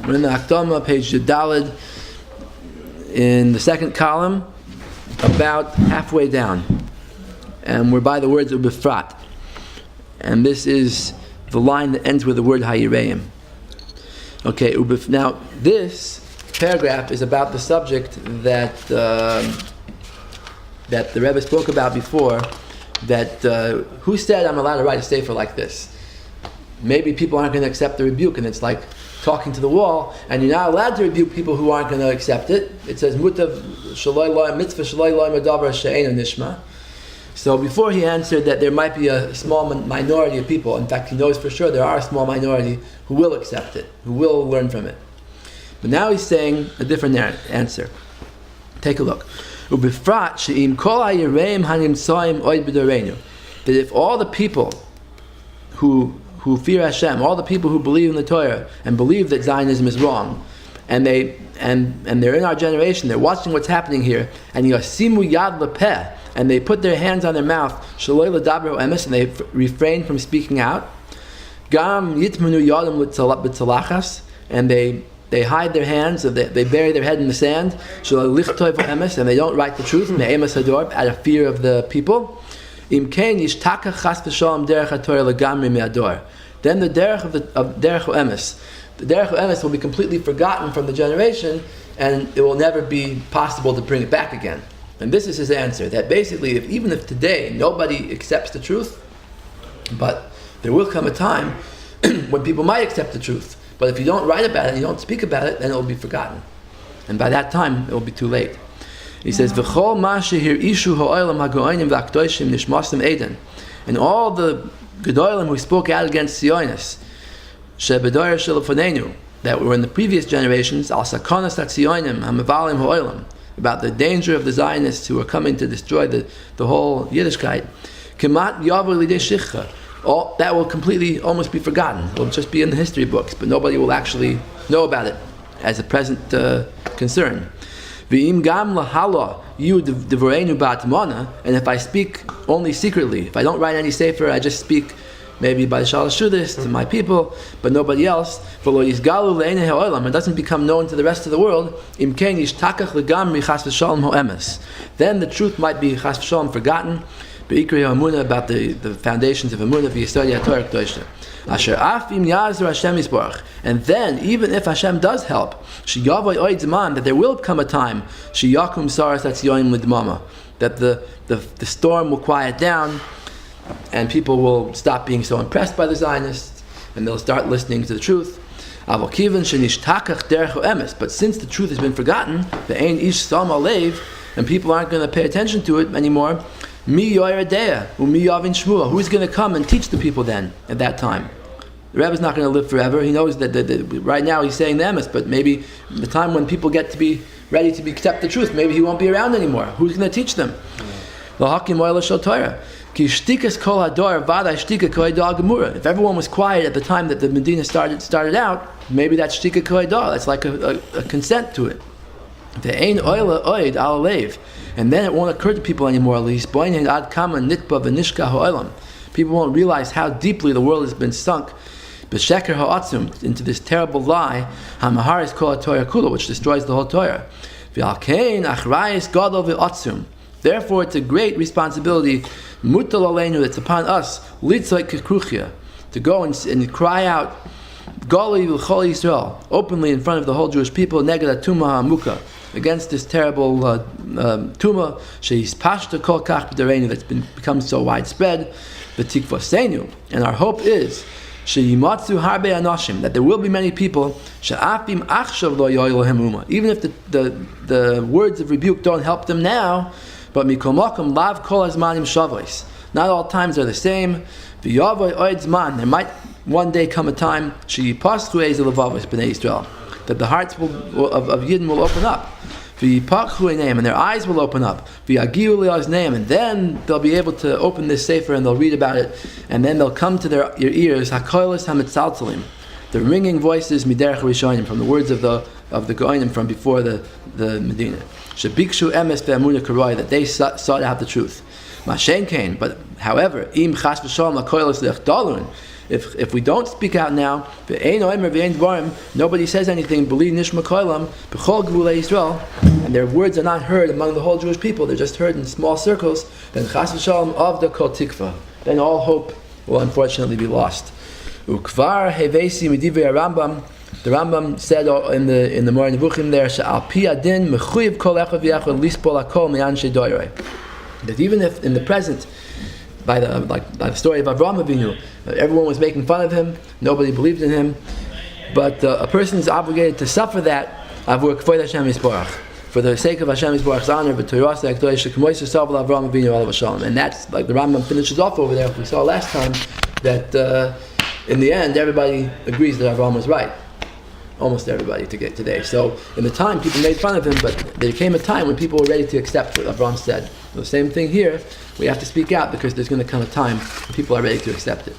We're in the Hakdama, page Yudalid, in the second column, about halfway down. And we're by the words of Bifrat. And this is the line that ends with the word Hayireim. Okay, now this paragraph is about the subject that that the Rebbe spoke about before, that who said I'm allowed to write a sefer like this? Maybe people aren't going to accept the rebuke, and it's like talking to the wall, and you're not allowed to rebuke people who aren't going to accept it. It says, Mutav shaloi loy mitzvah shaloi loy medavar she'eino nishma. So before he answered that there might be a small minority of people, in fact he knows for sure there are a small minority who will accept it, who will learn from it. But now he's saying a different answer. Take a look. Ubifrat she'im kol hayireim hanimtsoim oid b'doreinu. That if all the people who fear Hashem, all the people who believe in the Torah and believe that Zionism is wrong, and they're in our generation, they're watching what's happening here, and yasimu yad lepeh, and they put their hands on their mouth, shaloi l'daber emes, and they refrain from speaking out, gam yitmenu yadam l'tzalachas, and they hide their hands, they bury their head in the sand, shaloi lichtoi emes, and they don't write the truth, me'emes hador, out of fear of the people. Im kein yishtakach chas v'shalom derech haTorah legamri me'ador. Then the derech of derech emes, the derech emes will be completely forgotten from the generation, and it will never be possible to bring it back again. And this is his answer, that basically, even if today nobody accepts the truth, but there will come a time when people might accept the truth. But if you don't write about it, you don't speak about it, then it will be forgotten. And by that time, it will be too late. He says, "V'chol ma shehir ishu ha'olam ha'go'onim v'akdoshim nishmasim eden," and all the gedolim who spoke out against Zionists, shebedoyer shelafonenu, that were in the previous generations, al sakonas hatzionim ha'mevalim ha'olam, about the danger of the Zionists who are coming to destroy the whole Yiddishkeit, kemat yavo lidei shichcha. All that will completely almost be forgotten. It will just be in the history books, but nobody will actually know about it as a present concern. V'im gam lahala yu devorenu ba'atmana, and if I speak only secretly, if I don't write any sefer, I just speak maybe by the Shalosh Shudas to my people, but nobody else, v'lo yizgalu le'enei ha'olam, it doesn't become known to the rest of the world, im ken yishtakach legamri chas v'shalom ho'emes, then the truth might be chas v'shalom forgotten, be'ikri ha'amunah, about the foundations of Amunah v'yisodi ha'Torah Kedosha. Asher af im yazur Hashem yisborach, and then even if Hashem does help, sheyavoy oid zman, that there will come a time sheyakum saras hatzionim l'dmama, that the storm will quiet down, and people will stop being so impressed by the Zionists, and they'll start listening to the truth. But since the truth has been forgotten, ve'ein ish sam alev, and people aren't going to pay attention to it anymore, mi yoyradea umi yavin shmua, who's going to come and teach the people then at that time? The Rebbe is not going to live forever. He knows that right now he's saying the emes, but maybe the time when people get to be ready to accept the truth, maybe he won't be around anymore. Who's going to teach them? If everyone was quiet at the time that the Medina started out, maybe that's shtika koidah. That's like a consent to it. And then it won't occur to people anymore. People won't realize how deeply the world has been sunk into this terrible lie, which destroys the whole Torah. Therefore, it's a great responsibility that's upon us to go and cry out openly in front of the whole Jewish people against this terrible tumah that's become so widespread. And our hope is that there will be many people, even if the words of rebuke don't help them now, but not all times are the same. There might one day come a time that the hearts of Yidden will open up, and their eyes will open up, and then they'll be able to open this sefer and they'll read about it, and then they'll come to your ears, the ringing voices miderech rishonim, from the words of the goinim from before the Medina, shebikshu emes ve'amunah karoi, that they sought out the truth. Mashen kain, but however, im chas v'shalom lakoilos lechdalun, If we don't speak out now, nobody says anything, believe nishma kolam, b'chol gvulei Yisrael, and their words are not heard among the whole Jewish people, they're just heard in small circles, then chas v'shalom avda kol tikva. Then all hope will unfortunately be lost. Ukvar hevesi midivrei Rambam. The Rambam said in the Moreh Nevuchim there, she'al pi adin mechuyev kol echad v'yachad lispol hakol me'anshei doirei. That even if in the present, by the story of Avraham Avinu, everyone was making fun of him, nobody believed in him, but a person is obligated to suffer that avur k'vod Hashem Yisborach, for the sake of Hashem Yisborach's honor, and that's like the Rambam finishes off over there. We saw last time that in the end everybody agrees that Avraham was right. Almost everybody to get today. So in the time people made fun of him, but there came a time when people were ready to accept what Avraham said. The same thing here, we have to speak out because there's going to come a time when people are ready to accept it.